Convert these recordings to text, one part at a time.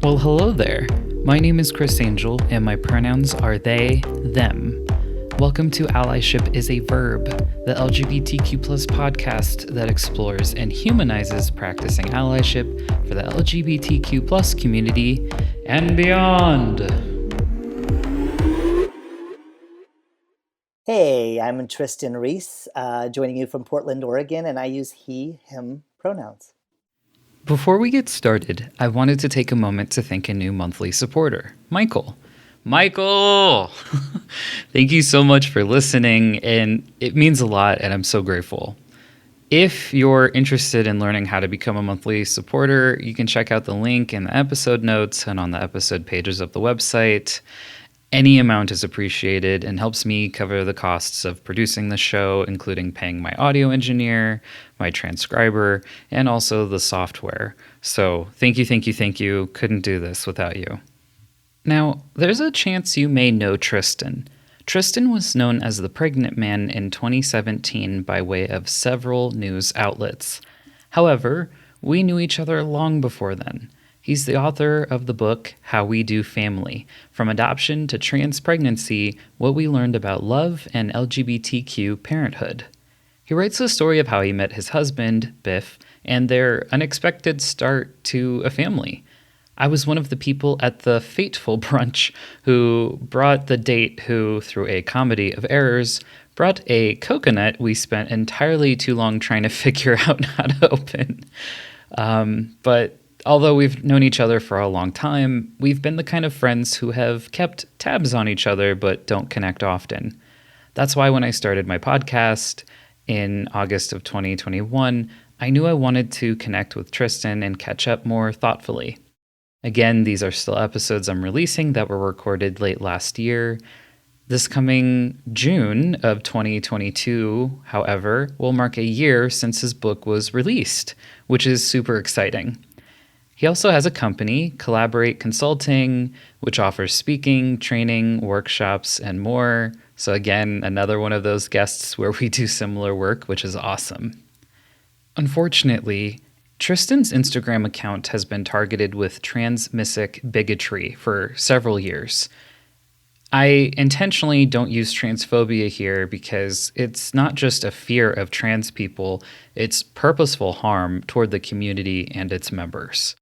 Well, hello there. My name is Chris Angel, and my pronouns are they, them. Welcome to Allyship is a Verb, the LGBTQ plus podcast that explores and humanizes practicing allyship for the LGBTQ plus community and beyond. Hey, I'm Trystan Reese, joining you from Portland, Oregon, and I use he, him pronouns. Before we get started, I wanted to take a moment to thank a new monthly supporter, Michael. Michael! Thank you so much for listening, and it means a lot, and I'm so grateful. If you're interested in learning how to become a monthly supporter, you can check out the link in the episode notes and on the episode pages of the website. Any amount is appreciated and helps me cover the costs of producing the show, including paying my audio engineer, my transcriber, and also the software. So thank you. Couldn't do this without you. Now, there's a chance you may know Trystan. Trystan was known as the Pregnant Man in 2017 by way of several news outlets. However, we knew each other long before then. He's the author of the book, How We Do Family, From Adoption to Trans Pregnancy, What We Learned About Love and LGBTQ Parenthood. He writes the story of how he met his husband, Biff, and their unexpected start to a family. I was one of the people at the fateful brunch who brought the date who, through a comedy of errors, brought a coconut we spent entirely too long trying to figure out how to open. But although we've known each other for a long time, we've been the kind of friends who have kept tabs on each other but don't connect often. That's why when I started my podcast in August of 2021, I knew I wanted to connect with Trystan and catch up more thoughtfully. Again, these are still episodes I'm releasing that were recorded late last year. This coming June of 2022, however, will mark a year since his book was released, which is super exciting. He also has a company, Collaborate Consulting, which offers speaking, training, workshops, and more. So again, another one of those guests where we do similar work, which is awesome. Unfortunately, Trystan's Instagram account has been targeted with transmissic bigotry for several years. I intentionally don't use transphobia here because it's not just a fear of trans people, it's purposeful harm toward the community and its members.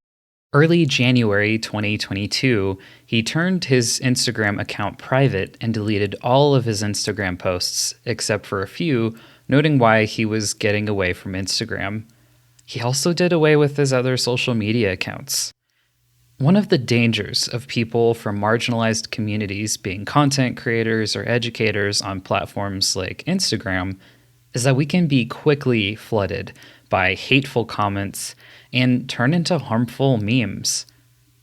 Early January 2022, he turned his Instagram account private and deleted all of his Instagram posts, except for a few, noting why he was getting away from Instagram. He also did away with his other social media accounts. One of the dangers of people from marginalized communities being content creators or educators on platforms like Instagram is that we can be quickly flooded by hateful comments and turn into harmful memes.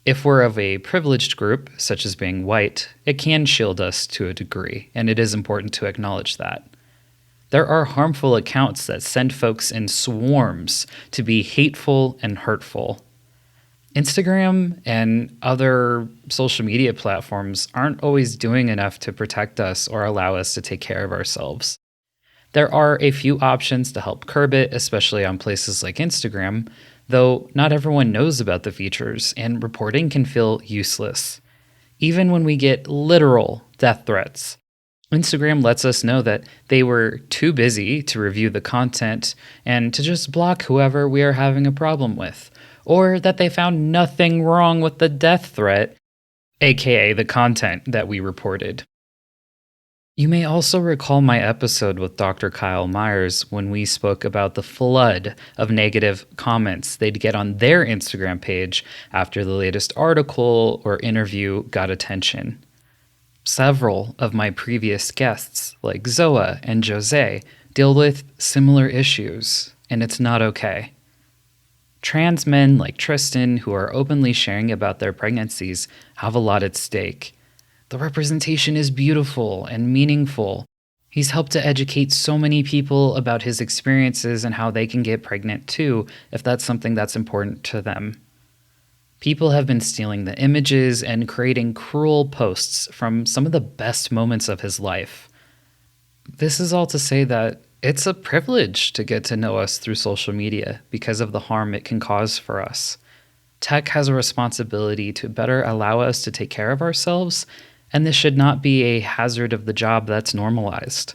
If we're of a privileged group, such as being white, it can shield us to a degree, and it is important to acknowledge that. There are harmful accounts that send folks in swarms to be hateful and hurtful. Instagram and other social media platforms aren't always doing enough to protect us or allow us to take care of ourselves. There are a few options to help curb it, especially on places like Instagram, though not everyone knows about the features, and reporting can feel useless. Even when we get literal death threats, Instagram lets us know that they were too busy to review the content and to just block whoever we are having a problem with, or that they found nothing wrong with the death threat, aka the content that we reported. You may also recall my episode with Dr. Kyle Myers when we spoke about the flood of negative comments they'd get on their Instagram page after the latest article or interview got attention. Several of my previous guests, like Zoa and Jose, deal with similar issues, and it's not okay. Trans men like Trystan, who are openly sharing about their pregnancies, have a lot at stake. The representation is beautiful and meaningful. He's helped to educate so many people about his experiences and how they can get pregnant too, if that's something that's important to them. People have been stealing the images and creating cruel posts from some of the best moments of his life. This is all to say that it's a privilege to get to know us through social media because of the harm it can cause for us. Tech has a responsibility to better allow us to take care of ourselves, and this should not be a hazard of the job that's normalized.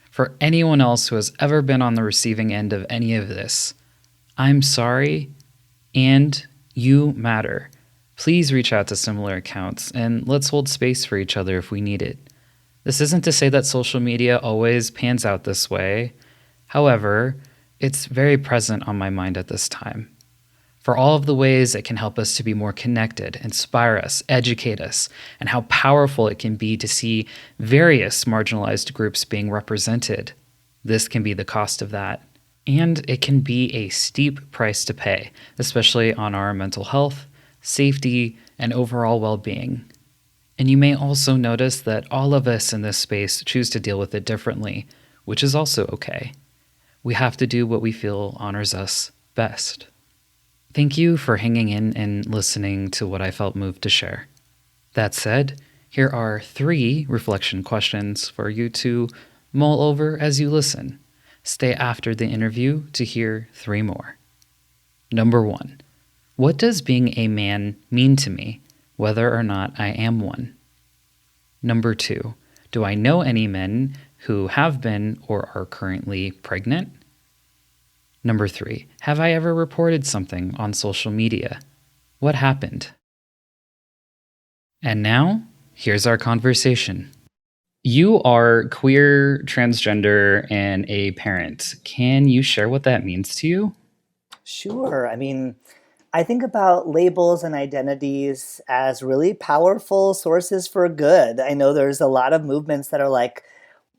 For anyone else who has ever been on the receiving end of any of this, I'm sorry, and you matter. Please reach out to similar accounts, and let's hold space for each other if we need it. This isn't to say that social media always pans out this way. However, it's very present on my mind at this time. For all of the ways it can help us to be more connected, inspire us, educate us, and how powerful it can be to see various marginalized groups being represented, this can be the cost of that. And it can be a steep price to pay, especially on our mental health, safety, and overall well-being. And you may also notice that all of us in this space choose to deal with it differently, which is also okay. We have to do what we feel honors us best. Thank you for hanging in and listening to what I felt moved to share. That said, here are 3 reflection questions for you to mull over as you listen. Stay after the interview to hear 3 more. Number 1. What does being a man mean to me, whether or not I am one? Number 2. Do I know any men who have been or are currently pregnant? Number 3. Have I ever reported something on social media? What happened? And now, here's our conversation. You are queer, transgender, and a parent. Can you share what that means to you? Sure. I mean, I think about labels and identities as really powerful sources for good. I know there's a lot of movements that are like,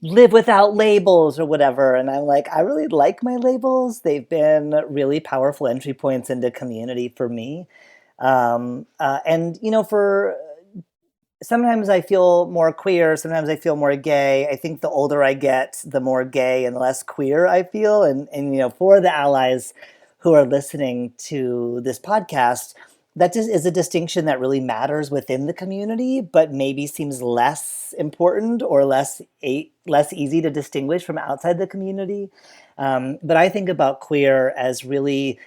live without labels or whatever. And I'm like, I really like my labels. They've been really powerful entry points into community for me. And, for sometimes I feel more queer, sometimes I feel more gay. I think the older I get, the more gay and less queer I feel. And for the allies who are listening to this podcast, that just is a distinction that really matters within the community, but maybe seems less important or less easy to distinguish from outside the community. But I think about queer as really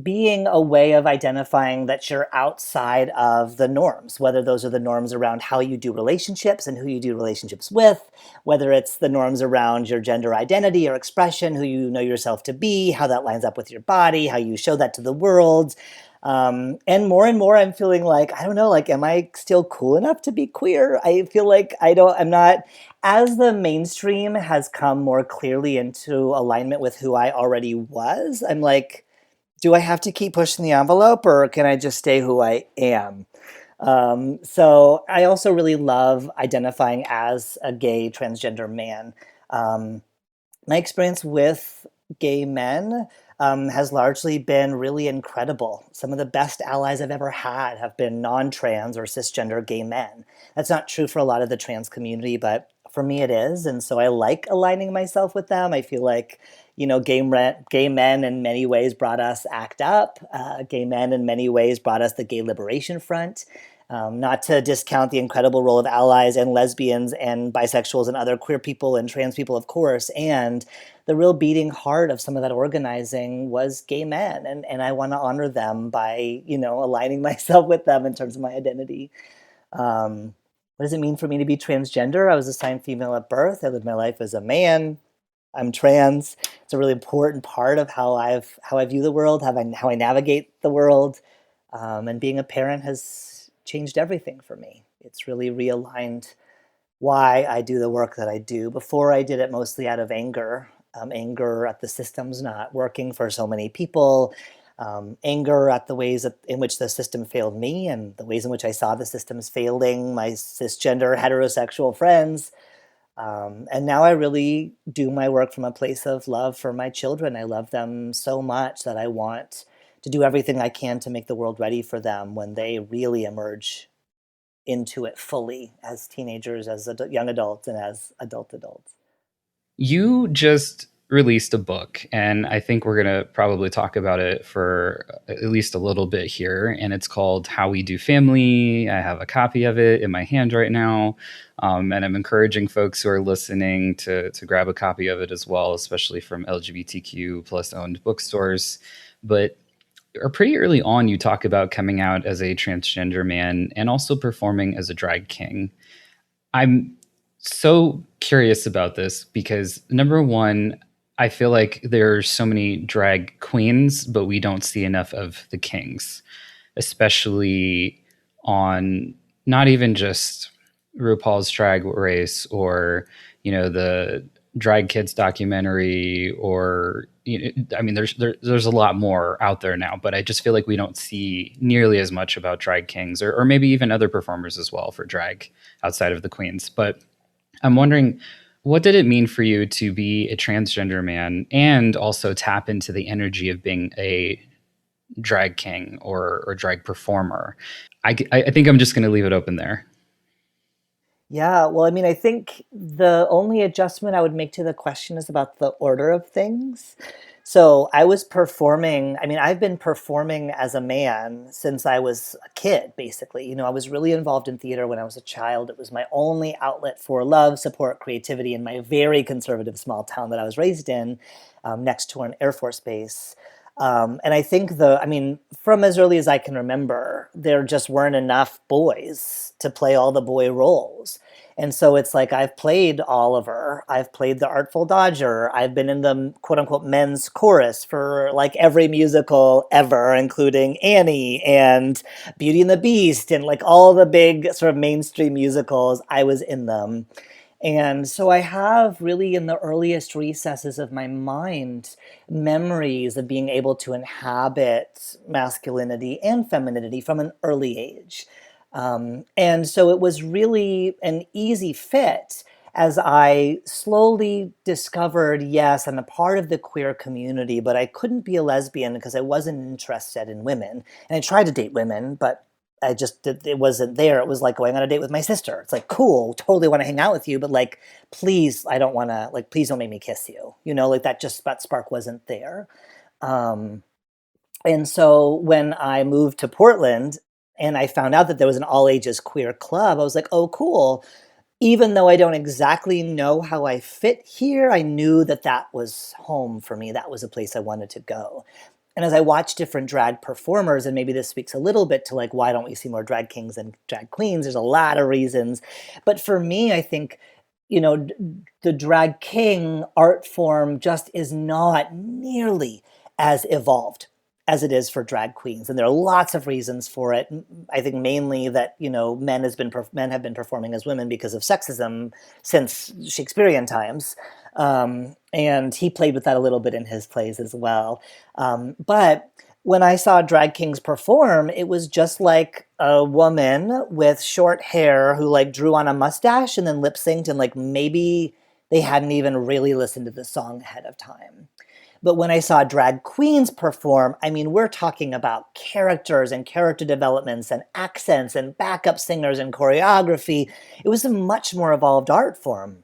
being a way of identifying that you're outside of the norms, whether those are the norms around how you do relationships and who you do relationships with, whether it's the norms around your gender identity or expression, who you know yourself to be, how that lines up with your body, how you show that to the world. And more, I'm feeling like, I don't know, like, am I still cool enough to be queer? I feel like I'm not, as the mainstream has come more clearly into alignment with who I already was, I'm like, do I have to keep pushing the envelope or can I just stay who I am? So I also really love identifying as a gay transgender man. My experience with gay men has largely been really incredible. Some of the best allies I've ever had have been non-trans or cisgender gay men. That's not true for a lot of the trans community, but for me it is. And so I like aligning myself with them. I feel like, gay men in many ways brought us ACT UP. Gay men in many ways brought us the Gay Liberation Front. Not to discount the incredible role of allies and lesbians and bisexuals and other queer people and trans people, of course. And the real beating heart of some of that organizing was gay men. And I want to honor them by, aligning myself with them in terms of my identity. What does it mean for me to be transgender? I was assigned female at birth. I lived my life as a man. I'm trans. It's a really important part of how I view the world, how I navigate the world. And being a parent has changed everything for me. It's really realigned why I do the work that I do. Before I did it mostly out of anger, anger at the systems not working for so many people, anger at the ways in which the system failed me and the ways in which I saw the systems failing my cisgender heterosexual friends. And now I really do my work from a place of love for my children. I love them so much that I want to do everything I can to make the world ready for them when they really emerge into it fully as teenagers, as young adults, and as adults. You just released a book, and I think we're going to probably talk about it for at least a little bit here. And it's called How We Do Family. I have a copy of it in my hand right now. And I'm encouraging folks who are listening to grab a copy of it as well, especially from LGBTQ plus owned bookstores. But or pretty early on, you talk about coming out as a transgender man and also performing as a drag king. I'm so curious about this because number one, I feel like there are so many drag queens, but we don't see enough of the kings, especially on not even just RuPaul's Drag Race or the Drag Kids documentary or I mean there's a lot more out there now, but I just feel like we don't see nearly as much about drag kings or maybe even other performers as well for drag outside of the queens. But I'm wondering, what did it mean for you to be a transgender man and also tap into the energy of being a drag king or drag performer? I think I'm just going to leave it open there. Yeah, well, I mean, I think the only adjustment I would make to the question is about the order of things. So I was performing, I mean, I've been performing as a man since I was a kid, basically. I was really involved in theater when I was a child. It was my only outlet for love, support, creativity in my very conservative small town that I was raised in, next to an Air Force base. And I think I mean, from as early as I can remember, there just weren't enough boys to play all the boy roles. And so it's like I've played Oliver, I've played the Artful Dodger, I've been in the quote unquote men's chorus for like every musical ever, including Annie and Beauty and the Beast, and like all the big sort of mainstream musicals, I was in them. And so I have really in the earliest recesses of my mind memories of being able to inhabit masculinity and femininity from an early age. And so it was really an easy fit as I slowly discovered, yes, I'm a part of the queer community, but I couldn't be a lesbian because I wasn't interested in women. And I tried to date women, but it wasn't there. It was like going on a date with my sister. It's like, cool, totally want to hang out with you, but like, please, I don't want to, like, please don't make me kiss you. Like that spark wasn't there. Um, and so when I moved to Portland and I found out that there was an all ages queer club, I was like, oh, cool. Even though I don't exactly know how I fit here, I knew that that was home for me. That was a place I wanted to go. And as I watch different drag performers, and maybe this speaks a little bit to like, why don't we see more drag kings and drag queens? There's a lot of reasons. But for me, I think, the drag king art form just is not nearly as evolved as it is for drag queens, and there are lots of reasons for it. I think mainly that men have been performing as women because of sexism since Shakespearean times, and he played with that a little bit in his plays as well. But when I saw drag kings perform, it was just like a woman with short hair who like drew on a mustache and then lip synced, and like maybe they hadn't even really listened to the song ahead of time. But when I saw drag queens perform, I mean, we're talking about characters and character developments and accents and backup singers and choreography. It was a much more evolved art form.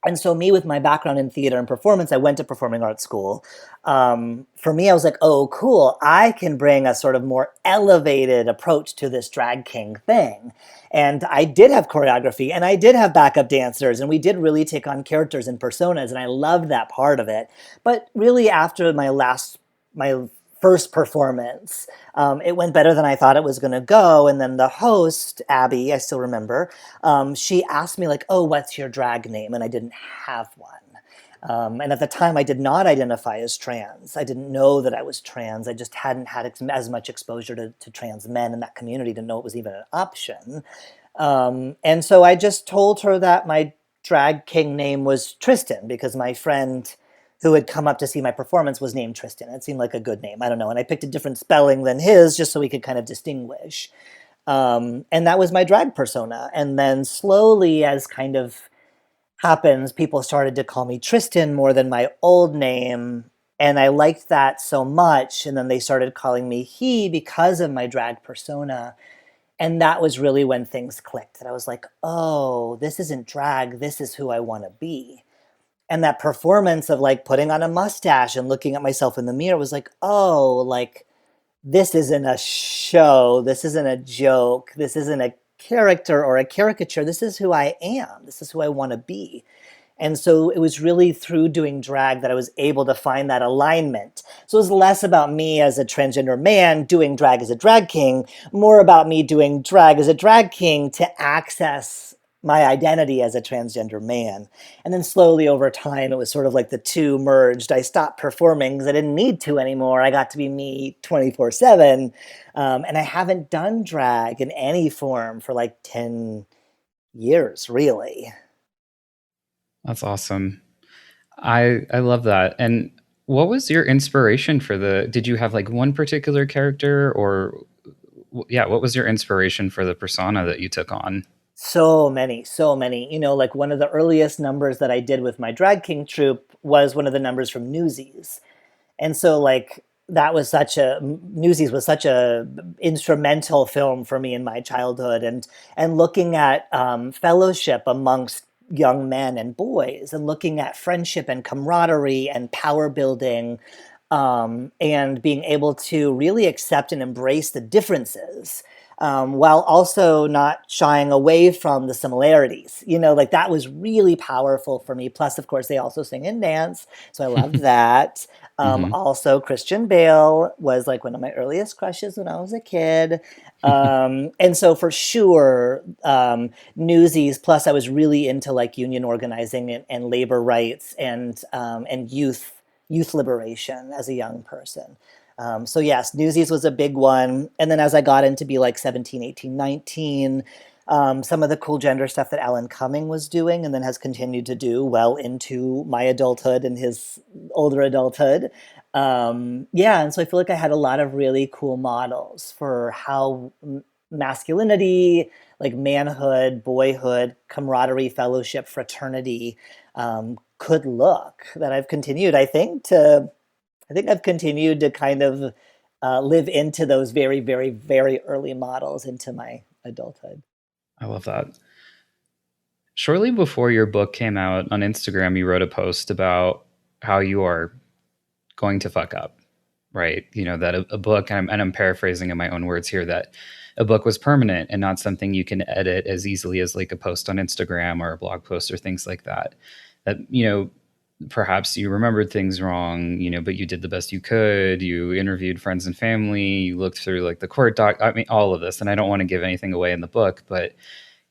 And so me with my background in theater and performance, I went to performing arts school. For me, I was like, oh, cool. I can bring a sort of more elevated approach to this drag king thing. And I did have choreography and I did have backup dancers and we did really take on characters and personas. And I loved that part of it. But really after my first performance, it went better than I thought it was going to go. And then the host, Abby, I still remember, she asked me like, oh, what's your drag name? And I didn't have one. And at the time, I did not identify as trans. I didn't know that I was trans. I just hadn't had as much exposure to trans men in that community to know it was even an option. And so I just told her that my drag king name was Trystan because my friend who had come up to see my performance was named Trystan. It seemed like a good name. I don't know. And I picked a different spelling than his just so we could kind of distinguish. And that was my drag persona. And then slowly, as kind of happens, people started to call me Trystan more than my old name. And I liked that so much. And then they started calling me he because of my drag persona. And that was really when things clicked. That I was like, oh, this isn't drag. This is who I want to be. And that performance of like putting on a mustache and looking at myself in the mirror was like, oh, like this isn't a show. This isn't a joke. This isn't a character or a caricature. This is who I am. This is who I want to be. And so it was really through doing drag that I was able to find that alignment. So it was less about me as a transgender man doing drag as a drag king, more about me doing drag as a drag king to access my identity as a transgender man. And then slowly over time, it was sort of like the two merged. I stopped performing because I didn't need to anymore. I got to be me 24/7. And I haven't done drag in any form for like 10 years, really. That's awesome. I love that. And what was your inspiration for the did you have like one particular character or yeah, what was your inspiration for the persona that you took on? So many, so many. Like one of the earliest numbers that I did with my drag king troupe was one of the numbers from Newsies. And so like that was such a Newsies was such a instrumental film for me in my childhood, and looking at fellowship amongst young men and boys, and looking at friendship and camaraderie and power building, and being able to really accept and embrace the differences, while also not shying away from the similarities. Like that was really powerful for me. Plus, of course, they also sing and dance, so I loved that. Hmm. Also, Christian Bale was like one of my earliest crushes when I was a kid. And so for sure, Newsies. Plus, I was really into like union organizing and labor rights and youth liberation as a young person. So yes, Newsies was a big one. And then as I got into be like 17, 18, 19, some of the cool gender stuff that Alan Cumming was doing and then has continued to do well into my adulthood and his older adulthood. Yeah, and so I feel like I had a lot of really cool models for how masculinity, like manhood, boyhood, camaraderie, fellowship, fraternity, could look, that I think I've continued to kind of live into those very, very, very early models into my adulthood. I love that. Shortly before your book came out on Instagram, you wrote a post about how you are going to fuck up, right? You know, that a book, and I'm paraphrasing in my own words here, that a book was permanent and not something you can edit as easily as like a post on Instagram or a blog post or things like that. That, you know, perhaps you remembered things wrong, you know, but you did the best you could. You interviewed friends and family, you looked through like the court doc, I mean, all of this. And I don't want to give anything away in the book, but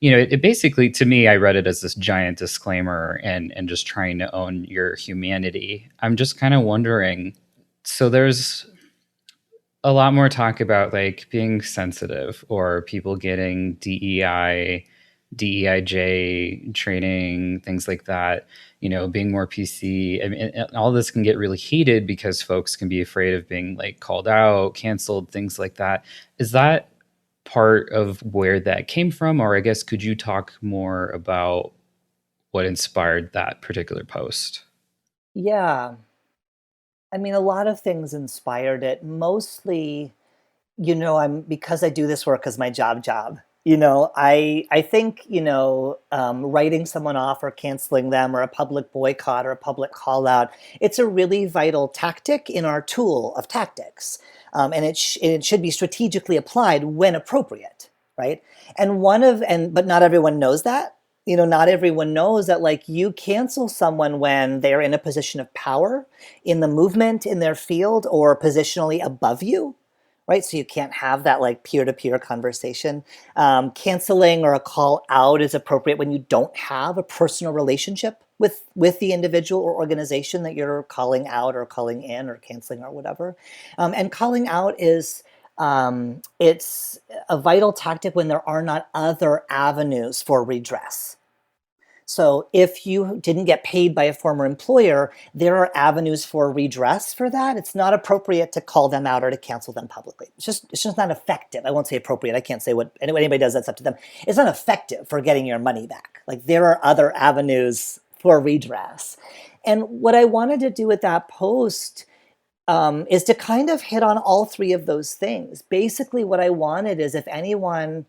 you know, it basically, to me, I read it as this giant disclaimer and just trying to own your humanity. I'm just kind of wondering, so there's a lot more talk about like being sensitive or people getting DEIJ training, things like that, you know, being more PC. I mean, and all this can get really heated because folks can be afraid of being like called out, canceled, things like that. Is that part of where that came from? Or I guess, could you talk more about what inspired that particular post? Yeah, I mean, a lot of things inspired it. Mostly, I'm because I do this work as my job. I think writing someone off or canceling them or a public boycott or a public call out, it's a really vital tactic in our tool of tactics, and it should be strategically applied when appropriate, right? But not everyone knows that. Not everyone knows that like you cancel someone when they're in a position of power in the movement in their field or positionally above you, right? So you can't have that like peer-to-peer conversation. Canceling or a call out is appropriate when you don't have a personal relationship with the individual or organization that you're calling out or calling in or canceling or whatever. And calling out is it's a vital tactic when there are not other avenues for redress. So if you didn't get paid by a former employer, there are avenues for redress for that. It's not appropriate to call them out or to cancel them publicly. It's just not effective. I won't say appropriate. I can't say what anybody does. That's up to them. It's not effective for getting your money back. Like there are other avenues for redress. And what I wanted to do with that post is to kind of hit on all three of those things. Basically, what I wanted is if anyone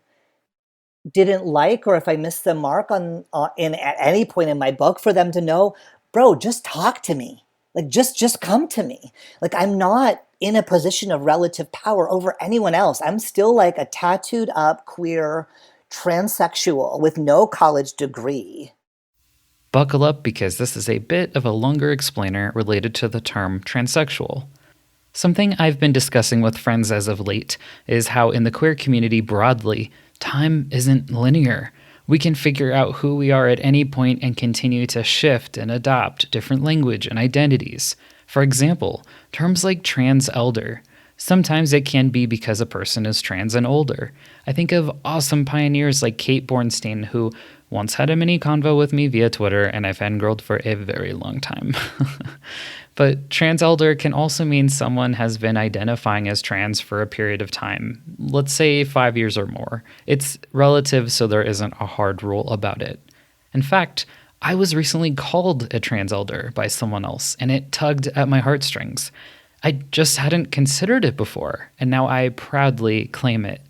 didn't like or if I missed the mark on in at any point in my book, for them to know, bro, just talk to me. Like just come to me. Like I'm not in a position of relative power over anyone else. I'm still like a tattooed up queer transsexual with no college degree. Buckle up because this is a bit of a longer explainer related to the term transsexual. Something I've been discussing with friends as of late is how in the queer community broadly, time isn't linear. We can figure out who we are at any point and continue to shift and adopt different language and identities. For example, terms like trans elder. Sometimes it can be because a person is trans and older. I think of awesome pioneers like Kate Bornstein, who once had a mini convo with me via Twitter, and I fangirled for a very long time. But trans elder can also mean someone has been identifying as trans for a period of time, let's say 5 years or more. It's relative, so there isn't a hard rule about it. In fact, I was recently called a trans elder by someone else, and it tugged at my heartstrings. I just hadn't considered it before, and now I proudly claim it.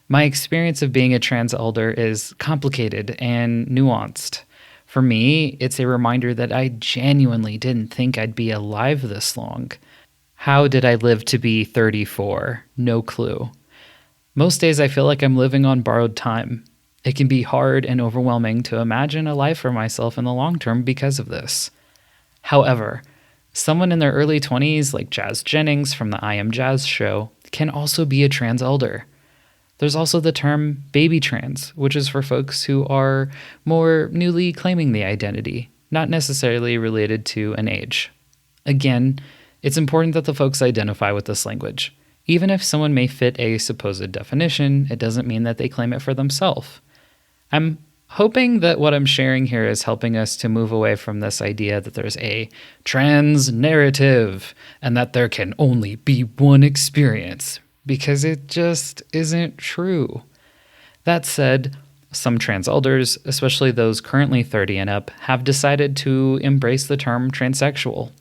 My experience of being a trans elder is complicated and nuanced. For me, it's a reminder that I genuinely didn't think I'd be alive this long. How did I live to be 34? No clue. Most days I feel like I'm living on borrowed time. It can be hard and overwhelming to imagine a life for myself in the long term because of this. However, someone in their early 20s, like Jazz Jennings from the I Am Jazz show, can also be a trans elder. There's also the term baby trans, which is for folks who are more newly claiming the identity, not necessarily related to an age. Again, it's important that the folks identify with this language. Even if someone may fit a supposed definition, it doesn't mean that they claim it for themselves. I'm hoping that what I'm sharing here is helping us to move away from this idea that there's a trans narrative and that there can only be one experience, because it just isn't true. That said, some trans elders, especially those currently 30 and up, have decided to embrace the term transsexual.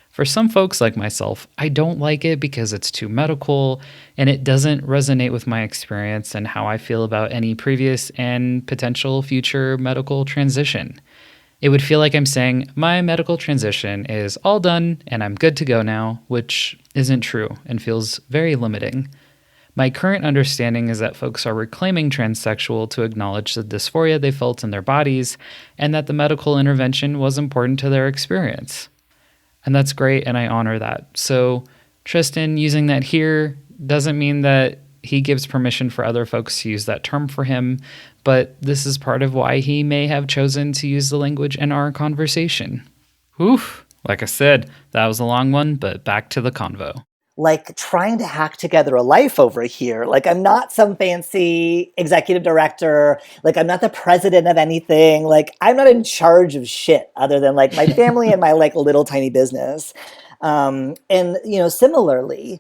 For some folks like myself, I don't like it because it's too medical and it doesn't resonate with my experience and how I feel about any previous and potential future medical transition. It would feel like I'm saying my medical transition is all done and I'm good to go now, which isn't true and feels very limiting. My current understanding is that folks are reclaiming transsexual to acknowledge the dysphoria they felt in their bodies and that the medical intervention was important to their experience. And that's great, and I honor that. So Trystan using that here doesn't mean that he gives permission for other folks to use that term for him, but this is part of why he may have chosen to use the language in our conversation. Oof, like I said, that was a long one, but back to the convo. Like trying to hack together a life over here. Like I'm not some fancy executive director. Like I'm not the president of anything. Like I'm not in charge of shit other than like my family and my like little tiny business. And similarly,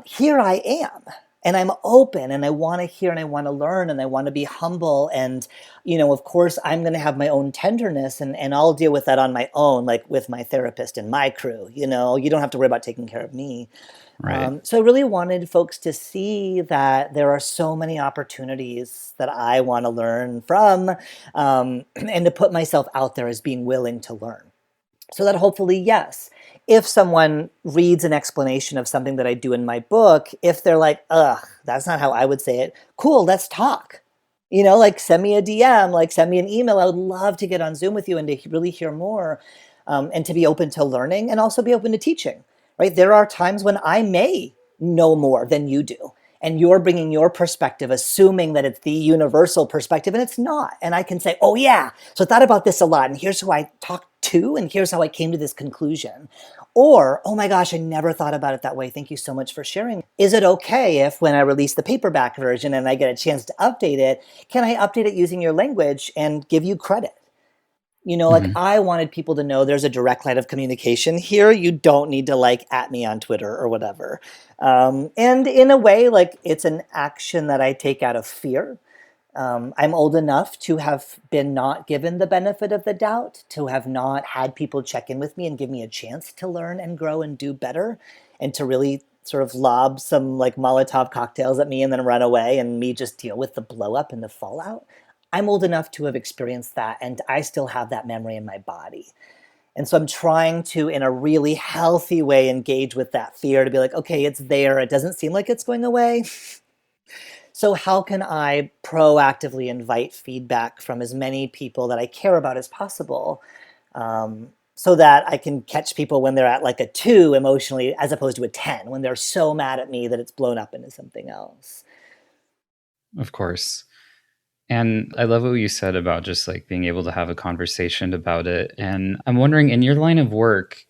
here I am. And I'm open and I want to hear and I want to learn and I want to be humble. And, of course, I'm going to have my own tenderness and I'll deal with that on my own, like with my therapist and my crew. You don't have to worry about taking care of me. Right. So I really wanted folks to see that there are so many opportunities that I want to learn from and to put myself out there as being willing to learn. So that hopefully, yes, if someone reads an explanation of something that I do in my book, if they're like, ugh, that's not how I would say it, cool, let's talk. Like send me a DM, like send me an email. I would love to get on Zoom with you and to really hear more and to be open to learning and also be open to teaching, right? There are times when I may know more than you do. And you're bringing your perspective, assuming that it's the universal perspective, and it's not. And I can say, oh yeah, so I thought about this a lot, and here's who I talked to, and here's how I came to this conclusion. Or, oh my gosh, I never thought about it that way. Thank you so much for sharing. Is it okay if when I release the paperback version and I get a chance to update it, can I update it using your language and give you credit? Like I wanted people to know there's a direct line of communication here. You don't need to like at me on Twitter or whatever. And in a way, like it's an action that I take out of fear. I'm old enough to have been not given the benefit of the doubt, to have not had people check in with me and give me a chance to learn and grow and do better, and to really sort of lob some like Molotov cocktails at me and then run away and me just deal with the blow up and the fallout. I'm old enough to have experienced that, and I still have that memory in my body. And so I'm trying to, in a really healthy way, engage with that fear to be like, okay, it's there. It doesn't seem like it's going away. So how can I proactively invite feedback from as many people that I care about as possible So that I can catch people when they're at like a 2 emotionally as opposed to a 10, when they're so mad at me that it's blown up into something else. Of course. And I love what you said about just like being able to have a conversation about it. And I'm wondering, in your line of work,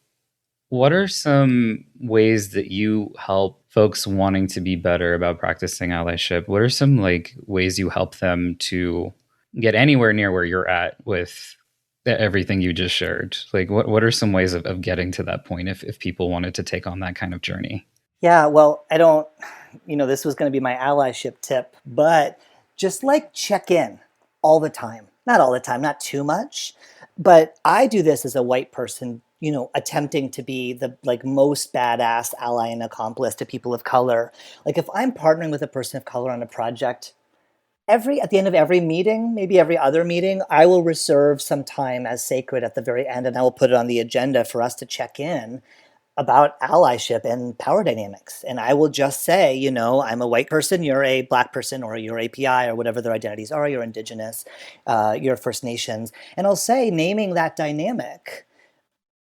what are some ways that you help folks wanting to be better about practicing allyship? What are some like ways you help them to get anywhere near where you're at with everything you just shared? Like what are some ways of getting to that point if people wanted to take on that kind of journey? Yeah, well, I don't, this was going to be my allyship tip, but just like check in all the time. Not all the time, not too much, but I do this as a white person, attempting to be the like most badass ally and accomplice to people of color. Like if I'm partnering with a person of color on a project, at the end of every meeting, maybe every other meeting, I will reserve some time as sacred at the very end, and I will put it on the agenda for us to check in about allyship and power dynamics. And I will just say, I'm a white person, you're a black person, or you're API, or whatever their identities are, you're indigenous, you're First Nations. And I'll say, naming that dynamic,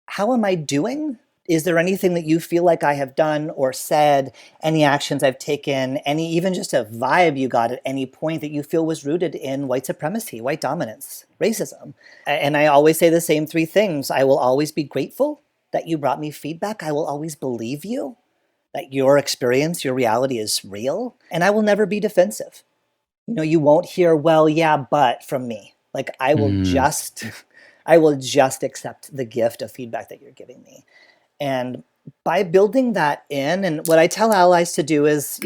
how am I doing? Is there anything that you feel like I have done or said, any actions I've taken, any even just a vibe you got at any point that you feel was rooted in white supremacy, white dominance, racism? And I always say the same 3 things. I will always be grateful that you brought me feedback. I will always believe you, that your experience, your reality is real. And I will never be defensive. You won't hear, well, yeah, but from me. Like Mm, I will just accept the gift of feedback that you're giving me. And by building that in, and what I tell allies to do is,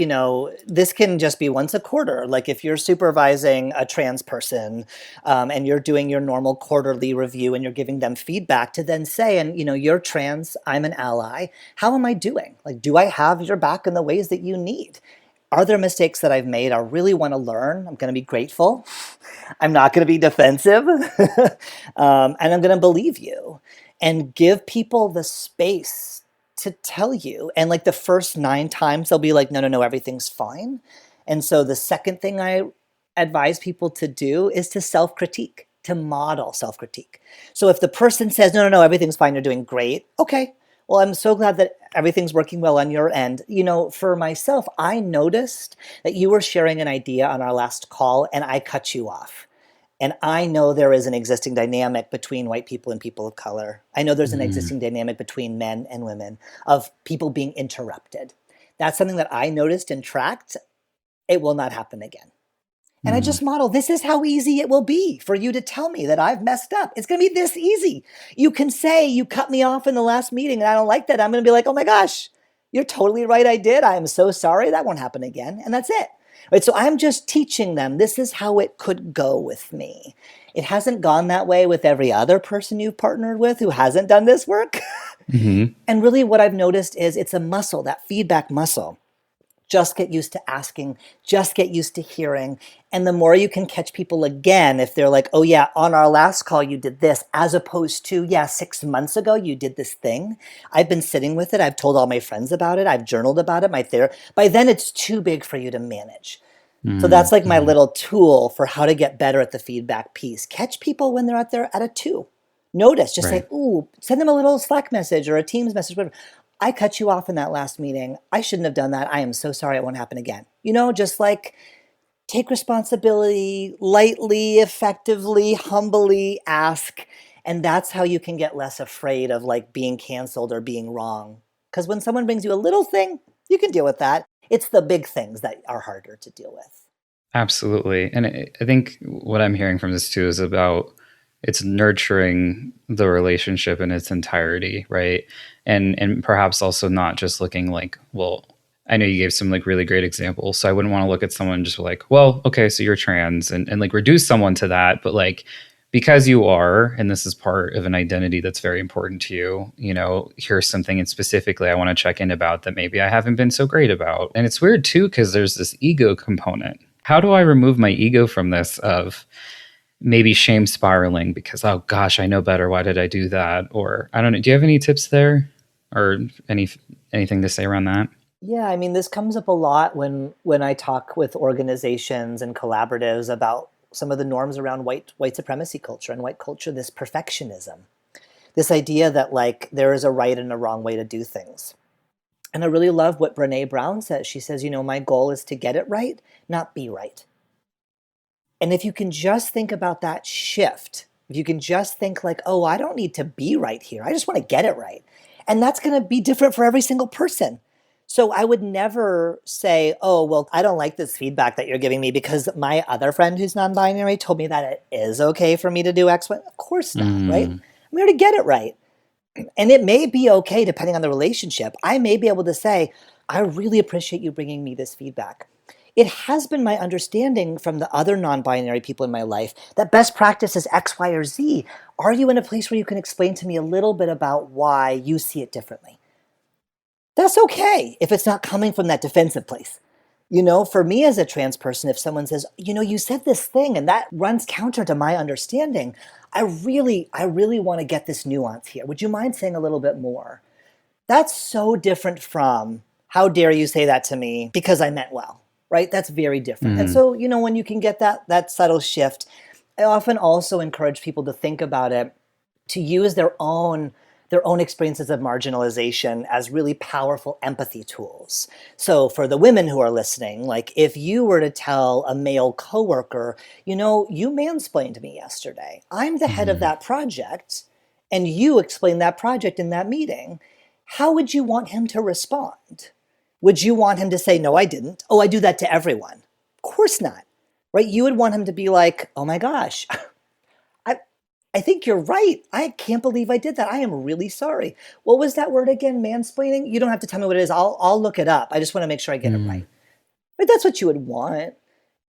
this can just be once a quarter. Like if you're supervising a trans person, and you're doing your normal quarterly review and you're giving them feedback, to then say, and you're trans, I'm an ally. How am I doing? Like, do I have your back in the ways that you need? Are there mistakes that I've made? I really want to learn. I'm going to be grateful. I'm not going to be defensive. And I'm going to believe you and give people the space to tell you. And like the first 9 times, they'll be like, no, no, no, everything's fine. And so the second thing I advise people to do is to self-critique, to model self-critique. So if the person says, no, no, no, everything's fine, you're doing great. Okay. Well, I'm so glad that everything's working well on your end. For myself, I noticed that you were sharing an idea on our last call and I cut you off. And I know there is an existing dynamic between white people and people of color. I know there's an mm, existing dynamic between men and women of people being interrupted. That's something that I noticed and tracked. It will not happen again. And I mm. just model, this is how easy it will be for you to tell me that I've messed up. It's going to be this easy. You can say you cut me off in the last meeting and I don't like that. I'm going to be like, oh my gosh, you're totally right. I did. I am so sorry. That won't happen again. And that's it. Right. So I'm just teaching them this is how it could go with me. It hasn't gone that way with every other person you've partnered with who hasn't done this work. Hmm. And really what I've noticed is it's a muscle, that feedback muscle. Just get used to asking, just get used to hearing. And the more you can catch people again, if they're like, oh yeah, on our last call you did this, as opposed to, yeah, 6 months ago you did this thing. I've been sitting with it. I've told all my friends about it. I've journaled about it. By then it's too big for you to manage. So Mm, that's like my mm. little tool for how to get better at the feedback piece. Catch people when they're out there at a 2. Notice, just Right. say, ooh, send them a little Slack message or a Teams message, whatever. I cut you off in that last meeting. I shouldn't have done that. I am so sorry. It won't happen again. Just like take responsibility, lightly, effectively, humbly ask. And that's how you can get less afraid of like being canceled or being wrong. Because when someone brings you a little thing, you can deal with that. It's the big things that are harder to deal with. Absolutely. And I think what I'm hearing from this too is about it's nurturing the relationship in its entirety, right? And perhaps also not just looking like, well, I know you gave some like really great examples. So I wouldn't want to look at someone just like, well, okay, so you're trans and like reduce someone to that, but like because you are, and this is part of an identity that's very important to you, here's something and specifically I want to check in about that maybe I haven't been so great about. And it's weird too, because there's this ego component. How do I remove my ego from this of maybe shame spiraling because, oh gosh, I know better. Why did I do that? Or I don't know. Do you have any tips there or anything to say around that? Yeah, I mean, this comes up a lot when I talk with organizations and collaboratives about some of the norms around white supremacy culture and white culture, this perfectionism. This idea that like there is a right and a wrong way to do things. And I really love what Brene Brown says. She says, my goal is to get it right, not be right. And if you can just think about that shift, if you can just think like, oh, I don't need to be right here. I just want to get it right. And that's going to be different for every single person. So I would never say, oh, well, I don't like this feedback that you're giving me because my other friend who's non-binary told me that it is okay for me to do X, Y. Of course not, right? I'm here to get it right. And it may be okay depending on the relationship. I may be able to say, I really appreciate you bringing me this feedback. It has been my understanding from the other non-binary people in my life that best practice is X, Y, or Z. Are you in a place where you can explain to me a little bit about why you see it differently? That's okay if it's not coming from that defensive place. For me as a trans person, if someone says, you said this thing and that runs counter to my understanding, I really want to get this nuance here. Would you mind saying a little bit more? That's so different from, how dare you say that to me because I meant well, right? That's very different. And so, when you can get that subtle shift, I often also encourage people to think about it, to use their own experiences of marginalization as really powerful empathy tools. So for the women who are listening, like if you were to tell a male coworker, you mansplained me yesterday. I'm the head of that project, and you explained that project in that meeting. How would you want him to respond? Would you want him to say, no, I didn't? Oh, I do that to everyone. Of course not, right? You would want him to be like, oh my gosh, I think you're right. I can't believe I did that. I am really sorry. What was that word again? Mansplaining? You don't have to tell me what it is. I'll look it up. I just want to make sure I get it right. But that's what you would want.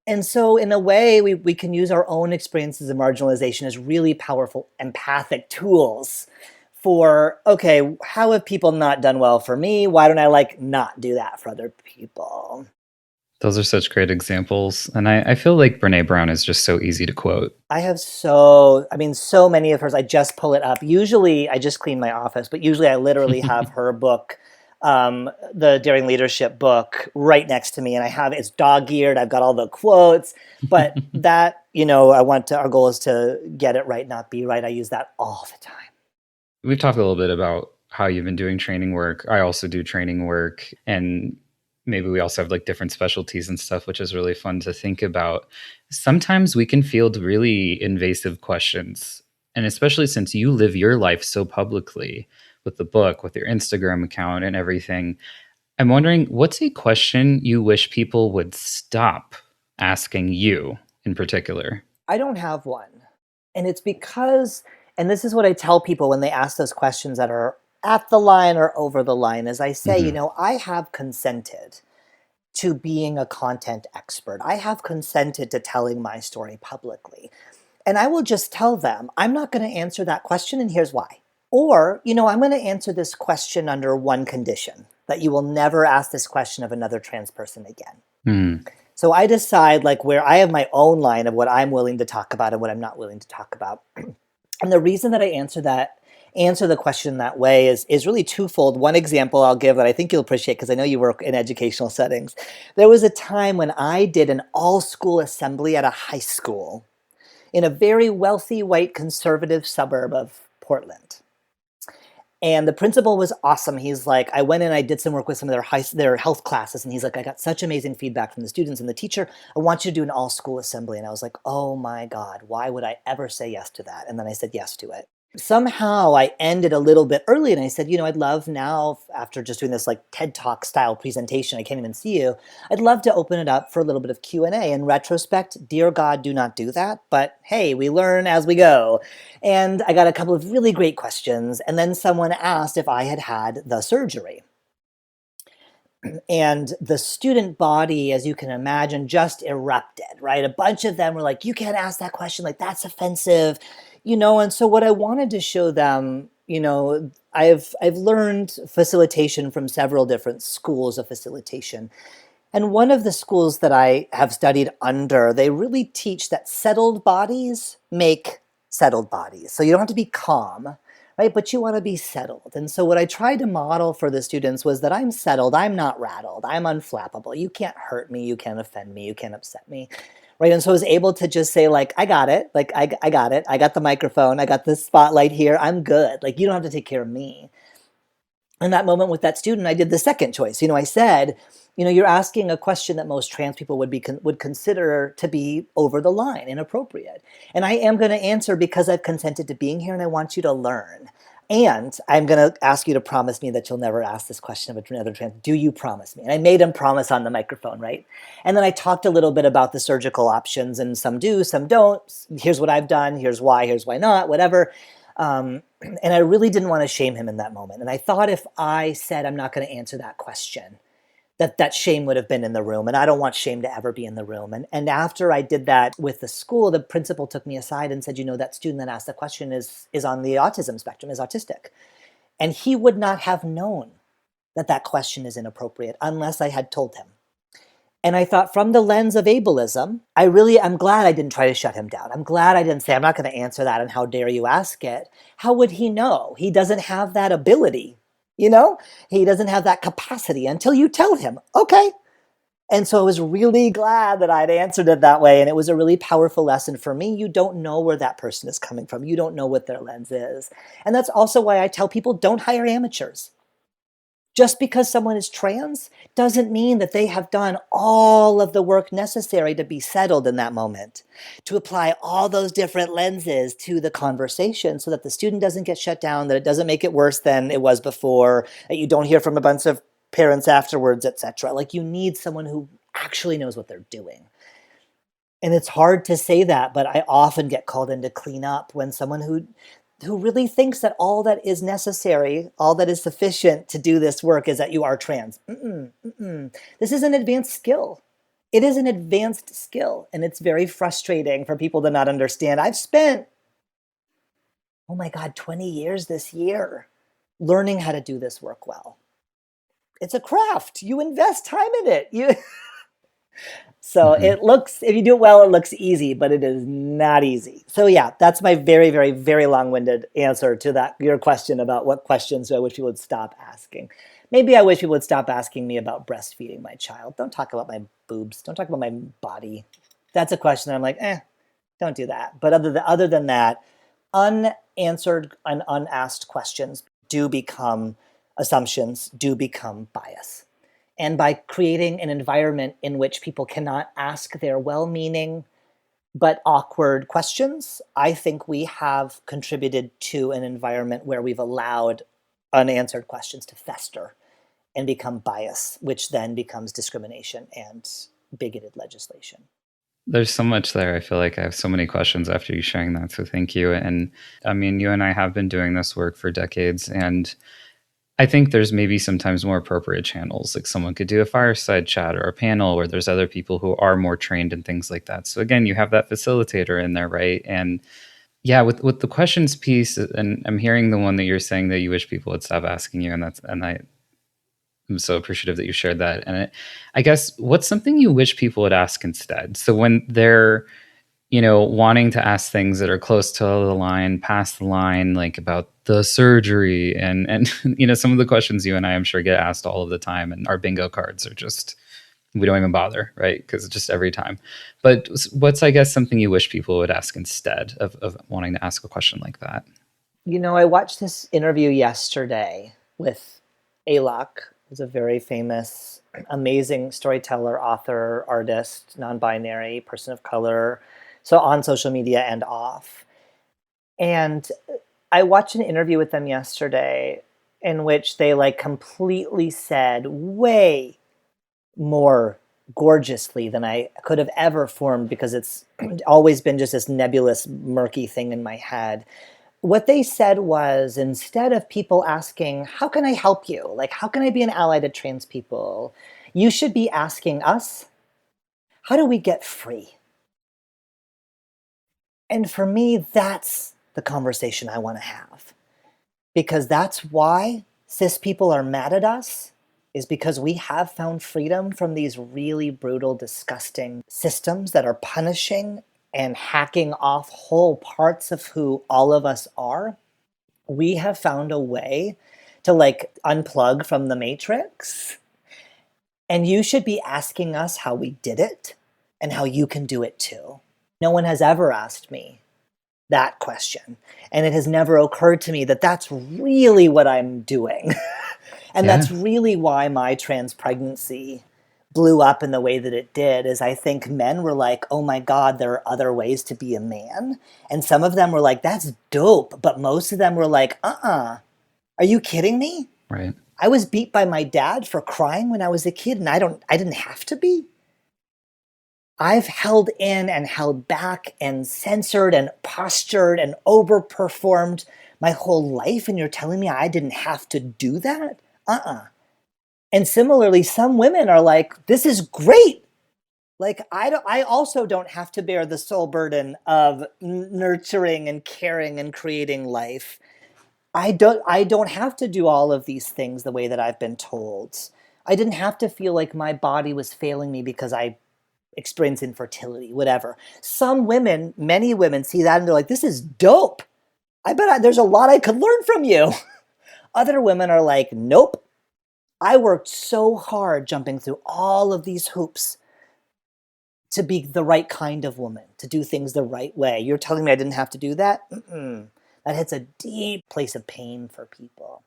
And so in a way, we can use our own experiences of marginalization as really powerful empathic tools for, okay, how have people not done well for me? Why don't I not do that for other people? Those are such great examples. And I feel like Brene Brown is just so easy to quote. I have so many of hers. I just pull it up. Usually I just clean my office, but usually I literally have her book, the Daring Leadership book, right next to me. And it's dog-eared. I've got all the quotes, but that, our goal is to get it right, not be right. I use that all the time. We've talked a little bit about how you've been doing training work. I also do training work, and maybe we also have different specialties and stuff, which is really fun to think about. Sometimes we can field really invasive questions. And especially since you live your life so publicly with the book, with your Instagram account and everything, I'm wondering, what's a question you wish people would stop asking you in particular? I don't have one. And it's because, and this is what I tell people when they ask those questions that are at the line or over the line, as I say, I have consented to being a content expert. I have consented to telling my story publicly. And I will just tell them, I'm not going to answer that question, and here's why. Or, I'm going to answer this question under one condition, that you will never ask this question of another trans person again. So I decide where I have my own line of what I'm willing to talk about and what I'm not willing to talk about. And the reason that I answer the question that way is really twofold. One example I'll give that I think you'll appreciate, because I know you work in educational settings. There was a time when I did an all-school assembly at a high school in a very wealthy, white, conservative suburb of Portland. And the principal was awesome. He's like, I went in, I did some work with some of their health classes, and he's like, I got such amazing feedback from the students and the teacher. I want you to do an all-school assembly. And I was like, oh my God, why would I ever say yes to that? And then I said yes to it. Somehow I ended a little bit early, and I said, I'd love now, after just doing this TED Talk style presentation, I can't even see you, I'd love to open it up for a little bit of Q&A. In retrospect, dear God, do not do that. But hey, we learn as we go. And I got a couple of really great questions. And then someone asked if I had had the surgery. And the student body, as you can imagine, just erupted, right? A bunch of them were like, you can't ask that question, that's offensive. And so what I wanted to show them, I've learned facilitation from several different schools of facilitation. And one of the schools that I have studied under, they really teach that settled bodies make settled bodies. So you don't have to be calm, right? But you want to be settled. And so what I tried to model for the students was that I'm settled, I'm not rattled, I'm unflappable. You can't hurt me, you can't offend me, you can't upset me. right? And so I was able to just say, like, I got it. Like, I got it. I got the microphone. I got the spotlight here. I'm good. Like, you don't have to take care of me. In that moment with that student, I did the second choice. I said, you're asking a question that most trans people would consider to be over the line, inappropriate. And I am going to answer because I've consented to being here and I want you to learn. And I'm going to ask you to promise me that you'll never ask this question of another trans. Do you promise me? And I made him promise on the microphone, right? And then I talked a little bit about the surgical options, and some do, some don't. Here's what I've done. Here's why not, whatever. And I really didn't want to shame him in that moment. And I thought if I said I'm not going to answer that question, that shame would have been in the room. And I don't want shame to ever be in the room. And after I did that with the school, the principal took me aside and said, that student that asked the question is on the autism spectrum, is autistic. And he would not have known that question is inappropriate unless I had told him. And I thought, from the lens of ableism, I'm glad I didn't try to shut him down. I'm glad I didn't say, I'm not going to answer that, and how dare you ask it. How would he know? He doesn't have that ability, He doesn't have that capacity until you tell him, okay. And so I was really glad that I'd answered it that way, and it was a really powerful lesson for me. You don't know where that person is coming from. You don't know what their lens is. And that's also why I tell people, don't hire amateurs. Just because someone is trans doesn't mean that they have done all of the work necessary to be settled in that moment, to apply all those different lenses to the conversation so that the student doesn't get shut down, that it doesn't make it worse than it was before, that you don't hear from a bunch of parents afterwards, etc. Like, you need someone who actually knows what they're doing. And it's hard to say that, but I often get called in to clean up when someone who really thinks that all that is necessary, all that is sufficient to do this work is that you are trans. This is an advanced skill. It is an advanced skill, and it's very frustrating for people to not understand. I've spent, 20 years this year learning how to do this work well. It's a craft. You invest time in it. So it looks, if you do it well, it looks easy, but it is not easy. So yeah, that's my very, very, very long-winded answer to your question about what questions I wish people would stop asking. Maybe I wish people would stop asking me about breastfeeding my child. Don't talk about my boobs. Don't talk about my body. That's a question that I'm like, don't do that. But other than that, unanswered and unasked questions do become assumptions, do become bias. And by creating an environment in which people cannot ask their well-meaning but awkward questions, I think we have contributed to an environment where we've allowed unanswered questions to fester and become bias, which then becomes discrimination and bigoted legislation. There's so much there. I feel like I have so many questions after you sharing that, so thank you. And I mean, you and I have been doing this work for decades, and I think there's maybe sometimes more appropriate channels, like someone could do a fireside chat or a panel where there's other people who are more trained and things like that. So again, you have that facilitator in there, right? And yeah, with the questions piece, and I'm hearing the one that you're saying that you wish people would stop asking you, and I'm so appreciative that you shared that. And I guess, what's something you wish people would ask instead? So when they're wanting to ask things that are close to the line, past the line, like about the surgery and some of the questions you and I'm sure get asked all of the time, and our bingo cards are just, we don't even bother, right? Because it's just every time. But what's, I guess, something you wish people would ask instead of wanting to ask a question like that? I watched this interview yesterday with ALOK, who's a very famous, amazing storyteller, author, artist, non-binary, person of color, so on social media and off. And I watched an interview with them yesterday in which they completely said way more gorgeously than I could have ever formed, because it's always been just this nebulous, murky thing in my head. What they said was, instead of people asking, how can I help you? Like, how can I be an ally to trans people? You should be asking us, how do we get free? And for me, that's the conversation I want to have. Because that's why cis people are mad at us, is because we have found freedom from these really brutal, disgusting systems that are punishing and hacking off whole parts of who all of us are. We have found a way to unplug from the matrix. And you should be asking us how we did it. and how you can do it too. No one has ever asked me that question. And it has never occurred to me that that's really what I'm doing. And Yeah. that's really why my trans pregnancy blew up in the way that it did, is I think men were like, oh my God, there are other ways to be a man. And some of them were like, that's dope. But most of them were like, are you kidding me? Right. I was beat by my dad for crying when I was a kid, and I didn't have to be. I've held in and held back and censored and postured and overperformed my whole life, and you're telling me I didn't have to do that? And similarly, some women are like, this is great. Like, I also don't have to bear the sole burden of nurturing and caring and creating life. I don't have to do all of these things the way that I've been told. I didn't have to feel like my body was failing me because I experience infertility, whatever. Some women, many women see that and they're like, this is dope. I bet there's a lot I could learn from you. Other women are like, nope. I worked so hard jumping through all of these hoops to be the right kind of woman, to do things the right way. You're telling me I didn't have to do that? That hits a deep place of pain for people.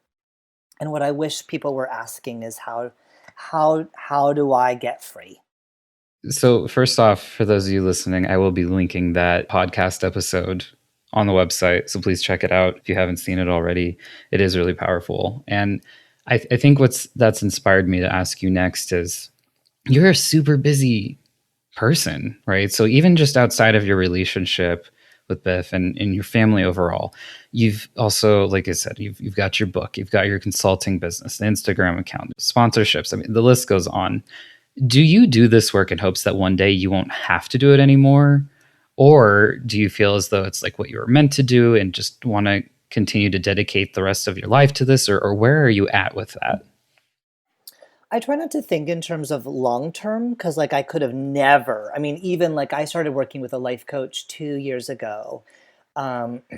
And what I wish people were asking is how do I get free? So, first off, for those of you listening, I will be linking that podcast episode on the website. So please check it out if you haven't seen it already. It is really powerful. And I think that's inspired me to ask you next is you're a super busy person, right? So even just outside of your relationship with Biff and your family overall, you've also, like I said, you've got your book, you've got your consulting business, the Instagram account, sponsorships. I mean, the list goes on. Do you do this work in hopes that one day you won't have to do it anymore? Or do you feel as though it's like what you were meant to do and just want to continue to dedicate the rest of your life to this? Or where are you at with that? I try not to think in terms of long term because, like, I could have never. I mean, even like I started working with a life coach 2 years ago.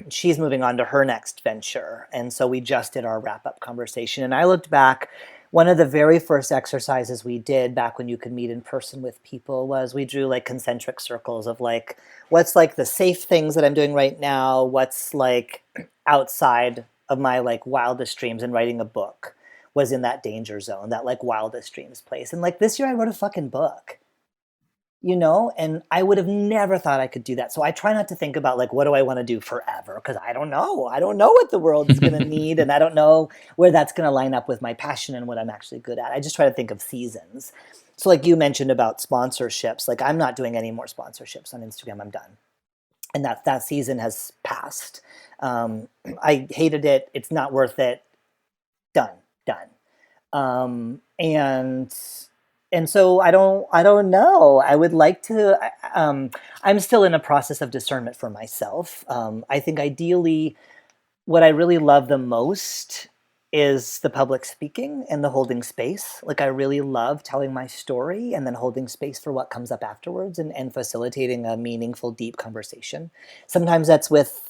She's moving on to her next venture. And so we just did our wrap up conversation. And I looked back. One of the very first exercises we did back when you could meet in person with people was we drew like concentric circles of like, what's like the safe things that I'm doing right now? What's like outside of my like wildest dreams, and writing a book was in that danger zone, that like wildest dreams place. And like this year I wrote a fucking book, and I would have never thought I could do that. So I try not to think about like, what do I want to do forever? Because I don't know. I don't know what the world is going to need. And I don't know where that's going to line up with my passion and what I'm actually good at. I just try to think of seasons. So like you mentioned about sponsorships, like I'm not doing any more sponsorships on Instagram. I'm done. And that season has passed. I hated it. It's not worth it. Done. And so I don't know. I would like to. I'm still in a process of discernment for myself. I think ideally, what I really love the most is the public speaking and the holding space. Like I really love telling my story and then holding space for what comes up afterwards, and facilitating a meaningful, deep conversation. Sometimes that's with,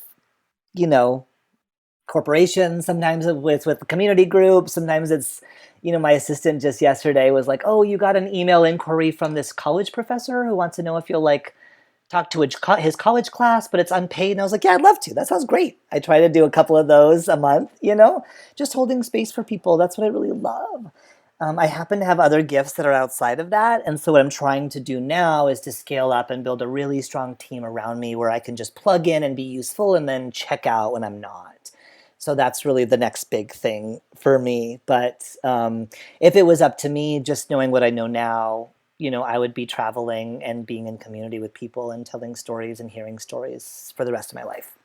corporations, sometimes it's with community groups, sometimes it's, my assistant just yesterday was like, oh, you got an email inquiry from this college professor who wants to know if you'll like talk to his college class, but it's unpaid. And I was like, yeah, I'd love to. That sounds great. I try to do a couple of those a month, just holding space for people. That's what I really love. I happen to have other gifts that are outside of that. And so what I'm trying to do now is to scale up and build a really strong team around me where I can just plug in and be useful and then check out when I'm not. So that's really the next big thing for me. But if it was up to me, just knowing what I know now, I would be traveling and being in community with people and telling stories and hearing stories for the rest of my life.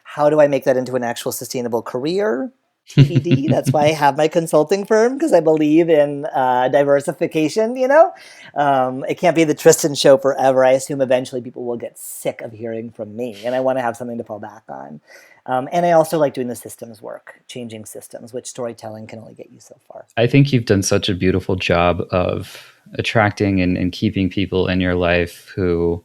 How do I make that into an actual sustainable career? TBD. That's why I have my consulting firm, because I believe in diversification. It can't be the Trystan show forever. I assume eventually people will get sick of hearing from me, and I want to have something to fall back on. And I also like doing the systems work, changing systems, which storytelling can only get you so far. I think you've done such a beautiful job of attracting and keeping people in your life who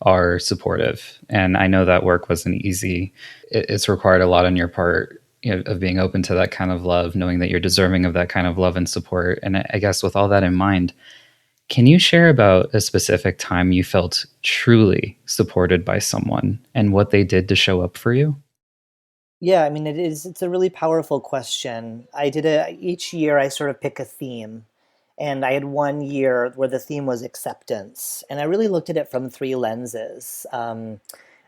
are supportive. And I know that work wasn't easy. It's required a lot on your part, of being open to that kind of love, knowing that you're deserving of that kind of love and support. And I guess with all that in mind, Can you share about a specific time you felt truly supported by someone and what they did to show up for you? Yeah, I mean, it's a really powerful question. Each year I sort of pick a theme. And I had one year where the theme was acceptance. And I really looked at it from three lenses.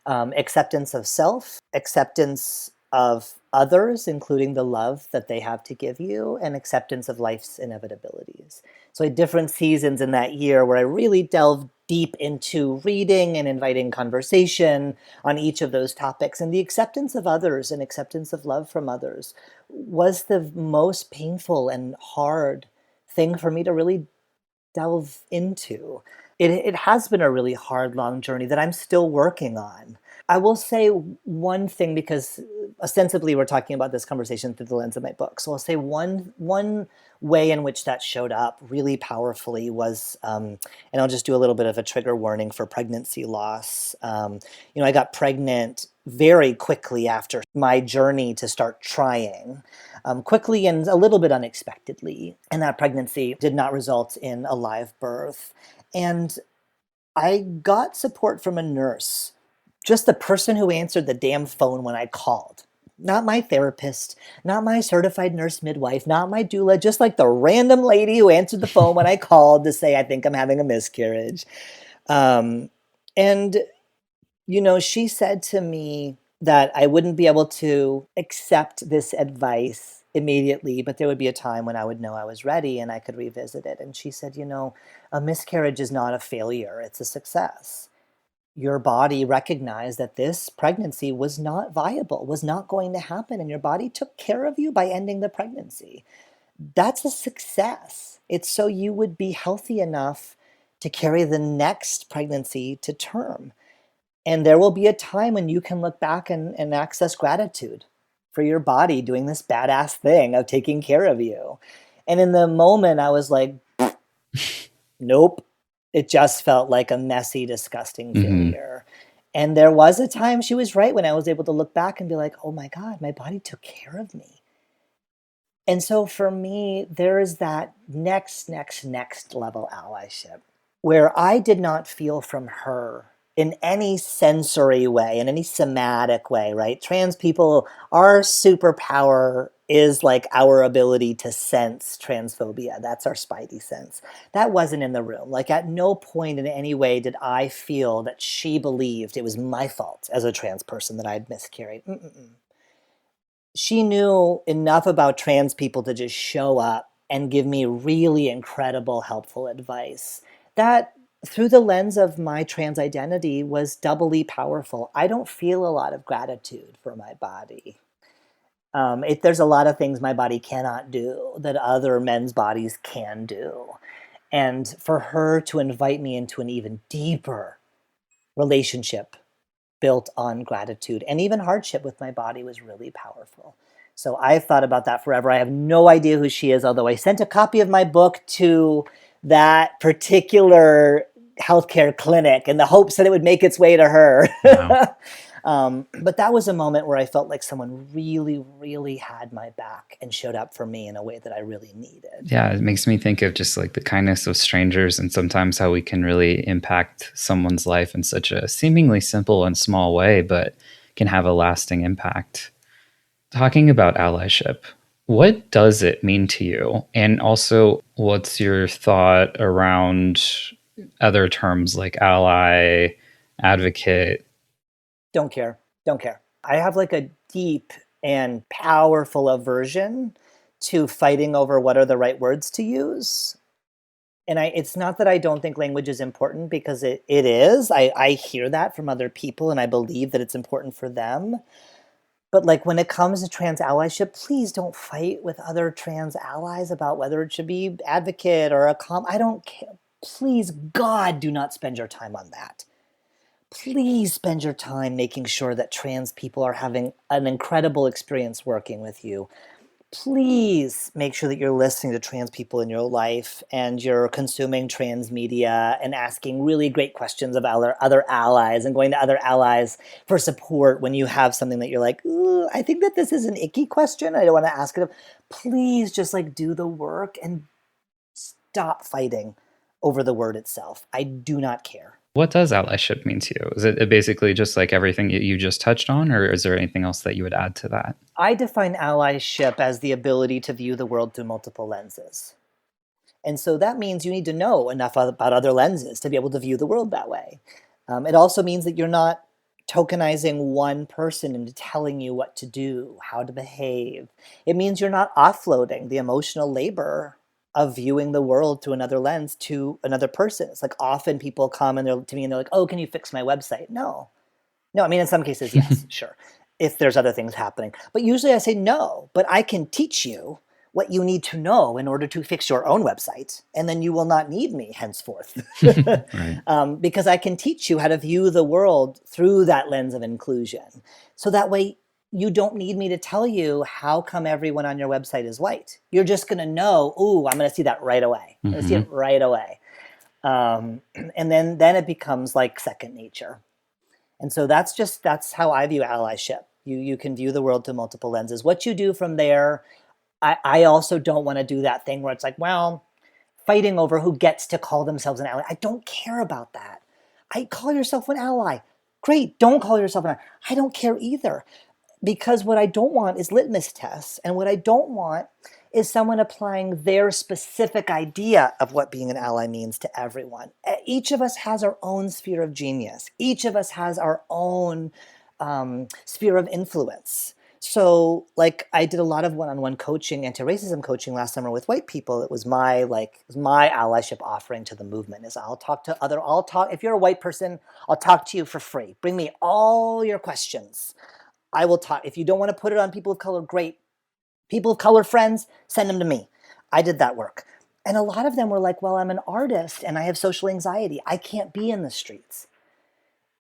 Acceptance of self, acceptance of others, including the love that they have to give you, and acceptance of life's inevitabilities. So, I had different seasons in that year where I really delved deep into reading and inviting conversation on each of those topics. And the acceptance of others and acceptance of love from others was the most painful and hard thing for me to really delve into. It has been a really hard, long journey that I'm still working on. I will say one thing because ostensibly we're talking about this conversation through the lens of my book. So I'll say one way in which that showed up really powerfully was, and I'll just do a little bit of a trigger warning for pregnancy loss. I got pregnant very quickly after my journey to start trying quickly and a little bit unexpectedly. And that pregnancy did not result in a live birth. And I got support from a nurse, just the person who answered the damn phone when I called. Not my therapist, not my certified nurse midwife, not my doula, just like the random lady who answered the phone when I called to say, I think I'm having a miscarriage. Um, and she said to me that I wouldn't be able to accept this advice immediately, but there would be a time when I would know I was ready and I could revisit it. And she said, a miscarriage is not a failure, it's a success. Your body recognized that this pregnancy was not viable, was not going to happen, and your body took care of you by ending the pregnancy. That's a success. It's so you would be healthy enough to carry the next pregnancy to term. And there will be a time when you can look back and access gratitude for your body doing this badass thing of taking care of you. And in the moment, I was like, nope. It just felt like a messy, disgusting Hmm. failure. And there was a time she was right when I was able to look back and be like, oh my God, my body took care of me. And so for me, there is that next level allyship where I did not feel from her in any sensory way, in any somatic way, right? Trans people, our superpower is like our ability to sense transphobia. That's our spidey sense. That wasn't in the room. Like at no point in any way did I feel that she believed it was my fault as a trans person that I'd miscarried. Mm-mm. She knew enough about trans people to just show up and give me really incredible, helpful advice. That, through the lens of my trans identity, was doubly powerful. I don't feel a lot of gratitude for my body. There's a lot of things my body cannot do that other men's bodies can do. And for her to invite me into an even deeper relationship built on gratitude and even hardship with my body was really powerful. So I've thought about that forever. I have no idea who she is, although I sent a copy of my book to that particular healthcare clinic in the hopes that it would make its way to her. Wow. But that was a moment where I felt like someone really, really had my back and showed up for me in a way that I really needed. Yeah, it makes me think of just like the kindness of strangers and sometimes how we can really impact someone's life in such a seemingly simple and small way, but can have a lasting impact. Talking about allyship, what does it mean to you? And also, what's your thought around other terms like ally, advocate? Don't care. Don't care. I have like a deep and powerful aversion to fighting over what are the right words to use. And it's not that I don't think language is important because it is. I hear that from other people and I believe that it's important for them. But like when it comes to trans allyship, please don't fight with other trans allies about whether it should be advocate or I don't care. Please, God, do not spend your time on that. Please spend your time making sure that trans people are having an incredible experience working with you. Please make sure that you're listening to trans people in your life and you're consuming trans media and asking really great questions of other allies and going to other allies for support when you have something that you're like, ooh, I think that this is an icky question. I don't want to ask it. Please just like do the work and stop fighting over the word itself. I do not care. What does allyship mean to you? Is it basically just like everything you just touched on, or is there anything else that you would add to that? I define allyship as the ability to view the world through multiple lenses. And so that means you need to know enough about other lenses to be able to view the world that way. It also means that you're not tokenizing one person into telling you what to do, how to behave. It means you're not offloading the emotional labor of viewing the world through another lens to another person. It's like often people come and to me and they're like, oh, can you fix my website? No. No, I mean, in some cases, yes, sure, if there's other things happening. But usually I say no, but I can teach you what you need to know in order to fix your own website, and then you will not need me henceforth. Right. Because I can teach you how to view the world through that lens of inclusion. So that way you don't need me to tell you how come everyone on your website is white. You're just going to know, ooh, I'm going to see that right away. I'm going to see it right away. And then it becomes like second nature. And so that's how I view allyship. You can view the world through multiple lenses. What you do from there, I also don't want to do that thing where it's like, well, fighting over who gets to call themselves an ally. I don't care about that. Call yourself an ally. Great, don't call yourself an ally. I don't care either. Because what I don't want is litmus tests. And what I don't want is someone applying their specific idea of what being an ally means to everyone. Each of us has our own sphere of genius. Each of us has our own sphere of influence. So like I did a lot of one-on-one coaching, anti-racism coaching last summer with white people. It was my allyship offering to the movement is if you're a white person, I'll talk to you for free. Bring me all your questions. I will talk. If you don't want to put it on people of color, great. People of color friends, send them to me. I did that work. And a lot of them were like, well, I'm an artist and I have social anxiety. I can't be in the streets.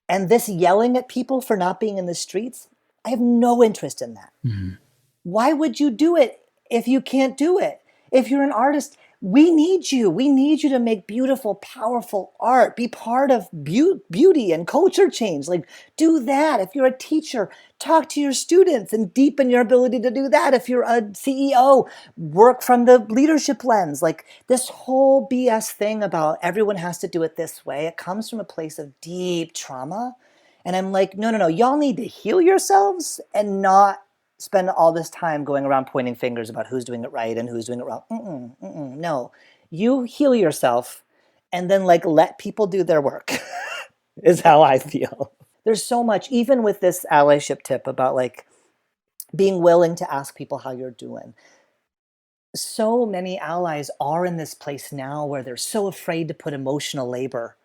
And this yelling at people for not being in the streets, I have no interest in that. Mm-hmm. Why would you do it if you can't do it? If you're an artist, we need you. We need you to make beautiful, powerful art. Be part of beauty and culture change. Like, do that. If you're a teacher, talk to your students and deepen your ability to do that. If you're a CEO, work from the leadership lens. Like, this whole BS thing about everyone has to do it this way, it comes from a place of deep trauma. And I'm like, no. Y'all need to heal yourselves and not spend all this time going around pointing fingers about who's doing it right and who's doing it wrong. No, you heal yourself and then let people do their work is how I feel. There's so much, even with this allyship tip about being willing to ask people how you're doing. So many allies are in this place now where they're so afraid to put emotional labor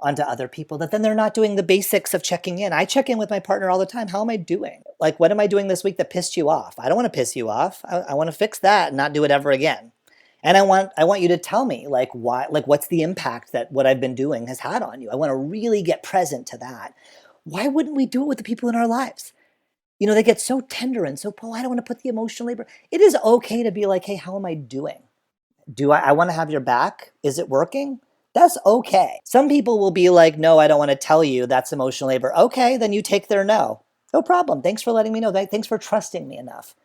onto other people that then they're not doing the basics of checking in. I check in with my partner all the time. How am I doing? What am I doing this week that pissed you off? I don't want to piss you off. I want to fix that and not do it ever again. And I want you to tell me why, what's the impact that what I've been doing has had on you. I want to really get present to that. Why wouldn't we do it with the people in our lives? They get so tender and so, I don't want to put the emotional labor. It is okay to be like, hey, how am I doing? I want to have your back? Is it working? That's okay. Some people will be like, no, I don't want to tell you. That's emotional labor. Okay, then you take their no. No problem. Thanks for letting me know. Thanks for trusting me enough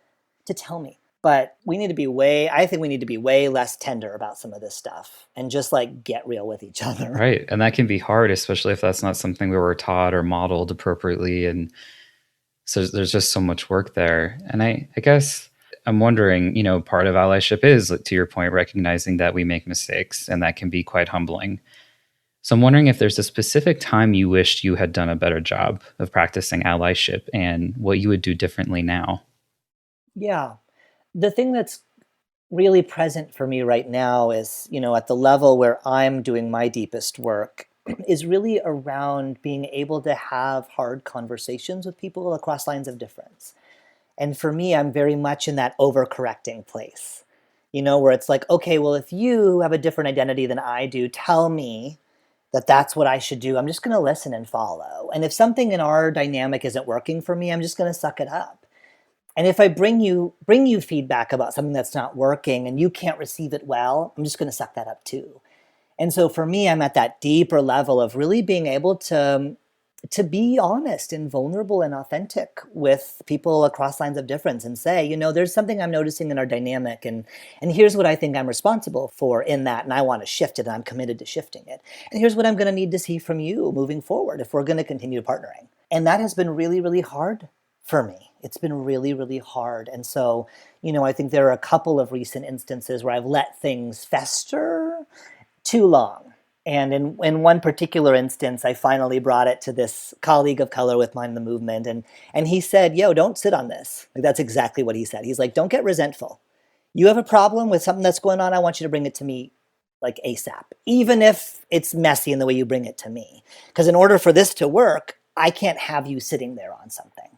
to tell me. But I think we need to be way less tender about some of this stuff and just get real with each other. Right. And that can be hard, especially if that's not something we were taught or modeled appropriately. And so there's just so much work there. And I guess I'm wondering, part of allyship is, to your point, recognizing that we make mistakes, and that can be quite humbling. So I'm wondering if there's a specific time you wished you had done a better job of practicing allyship and what you would do differently now. Yeah. The thing that's really present for me right now is, at the level where I'm doing my deepest work is really around being able to have hard conversations with people across lines of difference. And for me, I'm very much in that overcorrecting place, where it's like, okay, well, if you have a different identity than I do, tell me that that's what I should do. I'm just going to listen and follow. And if something in our dynamic isn't working for me, I'm just going to suck it up. And if I bring you feedback about something that's not working and you can't receive it well, I'm just going to suck that up too. And so for me, I'm at that deeper level of really being able to to be honest and vulnerable and authentic with people across lines of difference and say, there's something I'm noticing in our dynamic, and here's what I think I'm responsible for in that, and I want to shift it, and I'm committed to shifting it. And here's what I'm going to need to see from you moving forward if we're going to continue partnering. And that has been really, really hard for me. It's been really, really hard. And so, I think there are a couple of recent instances where I've let things fester too long. And in one particular instance, I finally brought it to this colleague of color with mine in the movement. And he said, yo, don't sit on this. Like, that's exactly what he said. He's like, don't get resentful. You have a problem with something that's going on. I want you to bring it to me like ASAP, even if it's messy in the way you bring it to me. Because in order for this to work, I can't have you sitting there on something.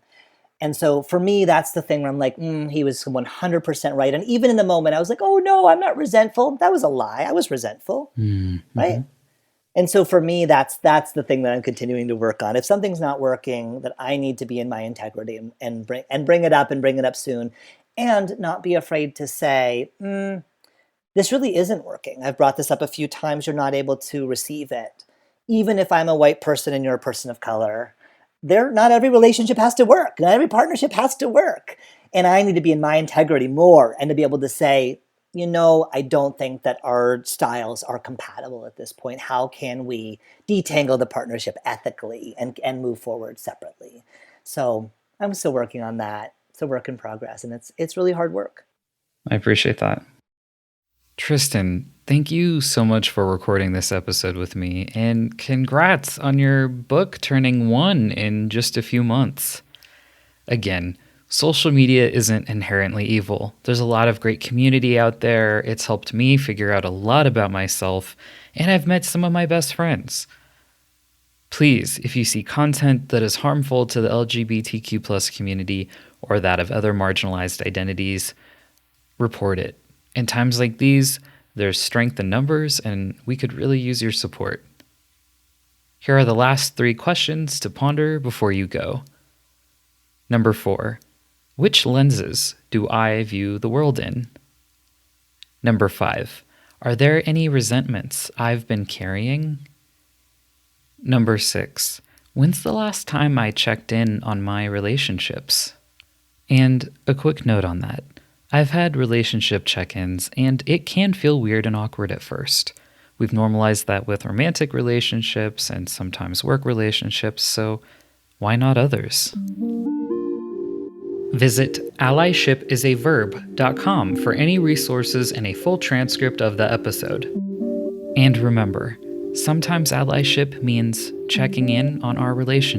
And so for me, that's the thing where I'm like, he was 100% right. And even in the moment, I was like, oh no, I'm not resentful. That was a lie. I was resentful, right? And so for me, that's the thing that I'm continuing to work on. If something's not working, that I need to be in my integrity and bring it up soon, and not be afraid to say, this really isn't working. I've brought this up a few times. You're not able to receive it. Even if I'm a white person and you're a person of color, not every relationship has to work. Not every partnership has to work. And I need to be in my integrity more and to be able to say, I don't think that our styles are compatible at this point. How can we detangle the partnership ethically and move forward separately? So I'm still working on that. It's a work in progress, and it's really hard work. I appreciate that. Trystan, thank you so much for recording this episode with me, and congrats on your book turning 1 in just a few months. Again, social media isn't inherently evil. There's a lot of great community out there. It's helped me figure out a lot about myself, and I've met some of my best friends. Please, if you see content that is harmful to the LGBTQ+ community or that of other marginalized identities, report it. In times like these, there's strength in numbers, and we could really use your support. Here are the last 3 questions to ponder before you go. Number 4. Which lenses do I view the world in? Number 5. Are there any resentments I've been carrying? Number 6. When's the last time I checked in on my relationships? And a quick note on that. I've had relationship check-ins, and it can feel weird and awkward at first. We've normalized that with romantic relationships and sometimes work relationships, so why not others? Visit allyship.com for any resources and a full transcript of the episode. And remember, sometimes allyship means checking in on our relationship.